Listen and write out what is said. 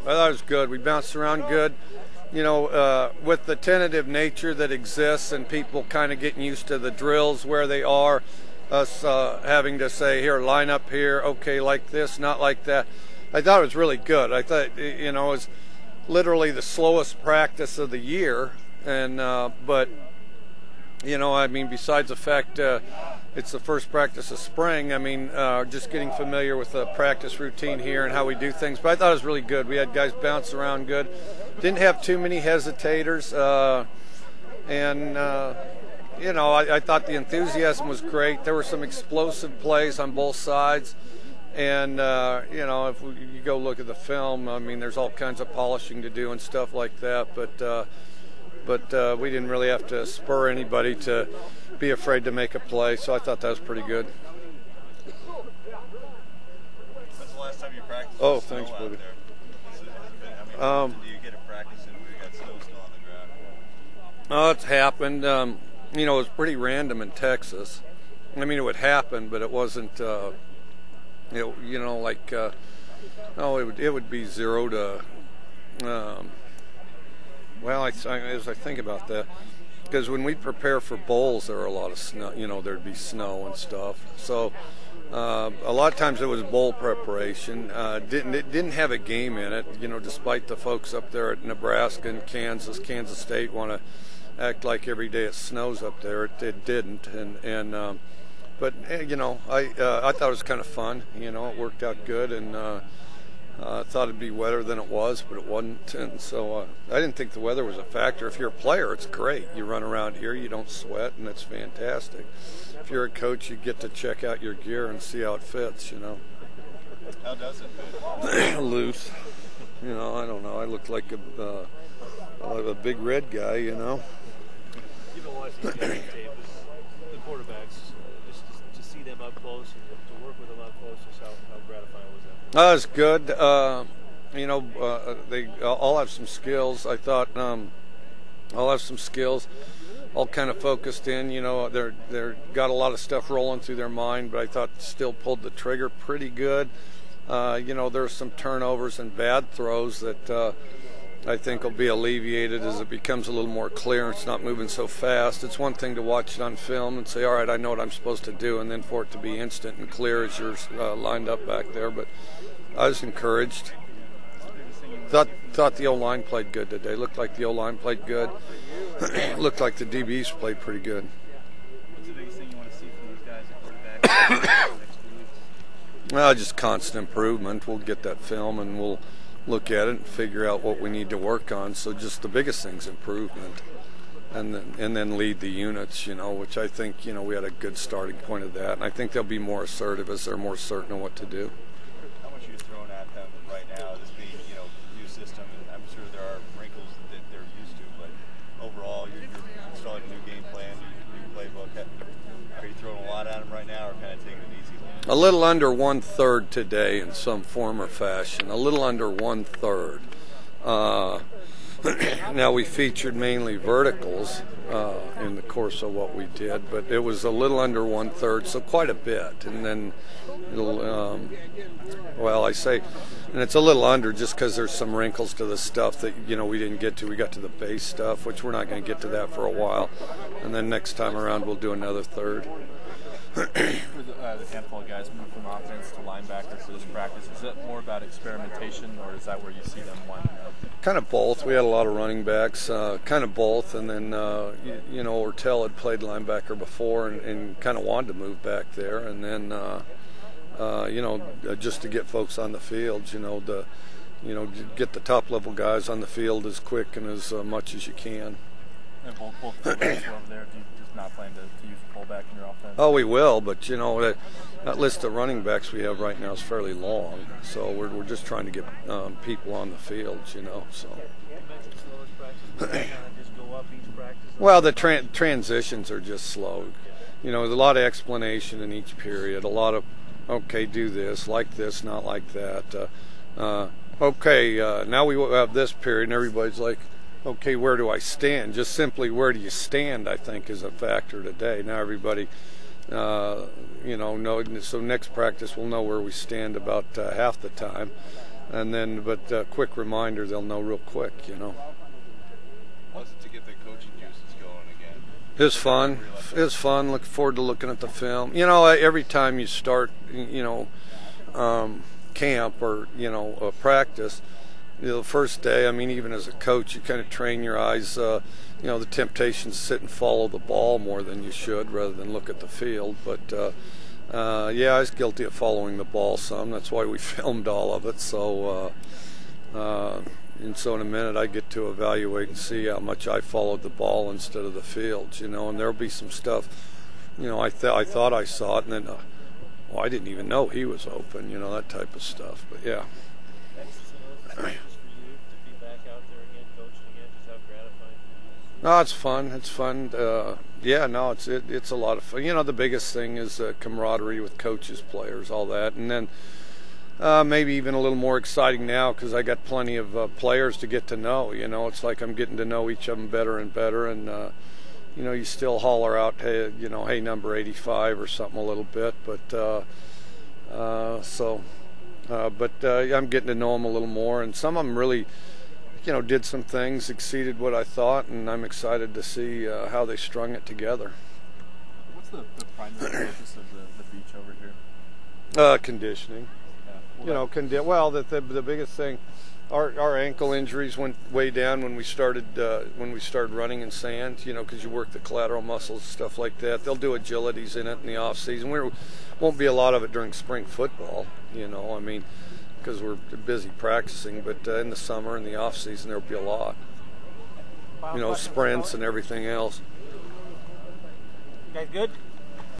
Well, that was good. We bounced around good. With the tentative nature that exists and people kind of getting used to the drills where they are, us having to say, here, line up here, okay, like this, not like that. I thought it was really good. I thought, it was literally the slowest practice of the year. And but, besides the fact it's the first practice of spring, just getting familiar with the practice routine here and how we do things. But I thought it was really good. We had guys bounce around good. Didn't have too many hesitators. I thought the enthusiasm was great. There were some explosive plays on both sides. And, if you go look at the film, there's all kinds of polishing to do and stuff like that. But we didn't really have to spur anybody to be afraid to make a play. So I thought that was pretty good. When's the last time you practiced? Oh, thanks, buddy. Do you get a practice and we got snow still on the ground? Oh, it's happened. It was pretty random in Texas. It would happen, but it wasn't. It would be 0 to. As I think about that, because when we prepare for bowls, there are a lot of snow. There'd be snow and stuff. So a lot of times it was bowl preparation. It didn't have a game in it. Despite the folks up there at Nebraska and Kansas State want to act like every day it snows up there. It didn't, but I thought it was kind of fun. It worked out good, and I thought it'd be wetter than it was, but it wasn't. And so I didn't think the weather was a factor. If you're a player, it's great. You run around here, you don't sweat, and it's fantastic. If you're a coach, you get to check out your gear and see how it fits. How does it fit? Loose. I don't know. I look like a big red guy. You've been watching the tape, the quarterbacks. To see them up close and to work with them up close, just how gratifying was that? That was good. They all have some skills. I thought all have some skills, all kind of focused in. They're got a lot of stuff rolling through their mind, but I thought still pulled the trigger pretty good. There's some turnovers and bad throws that I think will be alleviated as it becomes a little more clear. It's not moving so fast. It's one thing to watch it on film and say, all right, I know what I'm supposed to do, and then for it to be instant and clear as you're lined up back there. But I was encouraged. Thought the O-line played good today. Looked like the O-line played good. Looked like the DBs played pretty good. What's the biggest thing you want to see from these guys at quarterback in the next 2 weeks? Well, just constant improvement. We'll get that film and we'll look at it and figure out what we need to work on. So just the biggest thing's improvement, and then lead the units, which I think, we had a good starting point of that. And I think they'll be more assertive as they're more certain of what to do. How much are you throwing at them right now, this being, new system, and I'm sure there are wrinkles that they're used to, but overall, you're installing a new game plan, new playbook. Are you throwing a lot at them right now, or kind of taking it easy? A little under 1/3 today in some form or fashion. A little under 1/3. Now we featured mainly verticals in the course of what we did, but it was a little under 1/3, so quite a bit. And then it'll, and it's a little under just because there's some wrinkles to the stuff that we didn't get to. We got to the base stuff, which we're not going to get to that for a while. And then next time around we'll do another third. The handful of guys move from offense to linebacker for this practice. Is that more about experimentation, or is that where you see them lining up? Kind of both. We had a lot of running backs, kind of both. And then, Ortel had played linebacker before and kind of wanted to move back there. And then, just to get folks on the field, get the top-level guys on the field as quick and as much as you can. And both fullbacks were over there. Do you just not plan to use the fullback in your offense? Oh, we will, but that list of running backs we have right now is fairly long. So we're just trying to get people on the field, So. You mentioned slowest practice. Just go up each practice. Well, the transitions are just slow. There's a lot of explanation in each period. A lot of, okay, do this, like this, not like that. Now we have this period, and everybody's like, okay, where do I stand? Just simply, where do you stand, I think, is a factor today. Now everybody, know, so next practice we'll know where we stand about half the time. And then, but quick reminder, they'll know real quick, you know. How's it to get the coaching juices going again? It's fun. It's fun. Look forward to looking at the film. You know, every time you start, you know, camp or, you know, practice, you know, the first day, I mean, even as a coach, you kind of train your eyes, you know, the temptation to sit and follow the ball more than you should rather than look at the field. But, yeah, I was guilty of following the ball some. That's why we filmed all of it. So, and so in a minute I get to evaluate and see how much I followed the ball instead of the fields, you know, and there'll be some stuff, you know, I thought I saw it, and then, well, I didn't even know he was open, you know, that type of stuff. But, yeah. Just for you to be back out there again, coaching again, just how gratifying. No, it's fun. It's fun. Yeah, no, it's a lot of fun. You know, the biggest thing is camaraderie with coaches, players, all that, and then maybe even a little more exciting now because I got plenty of players to get to know. You know, it's like I'm getting to know each of them better and better, and you know, you still holler out, hey, you know, hey, number 85 or something a little bit, but I'm getting to know them a little more, and some of them really, you know, did some things, exceeded what I thought, and I'm excited to see how they strung it together. What's the primary focus of the beach over here? Conditioning. Yeah. You know, the biggest thing, our ankle injuries went way down when we started running in sand. You know, because you work the collateral muscles, stuff like that. They'll do agilities in it in the off season. Won't be a lot of it during spring football. You know, I mean, because we're busy practicing. But in the summer and the off season, there'll be a lot. You know, sprints and everything else. You guys good?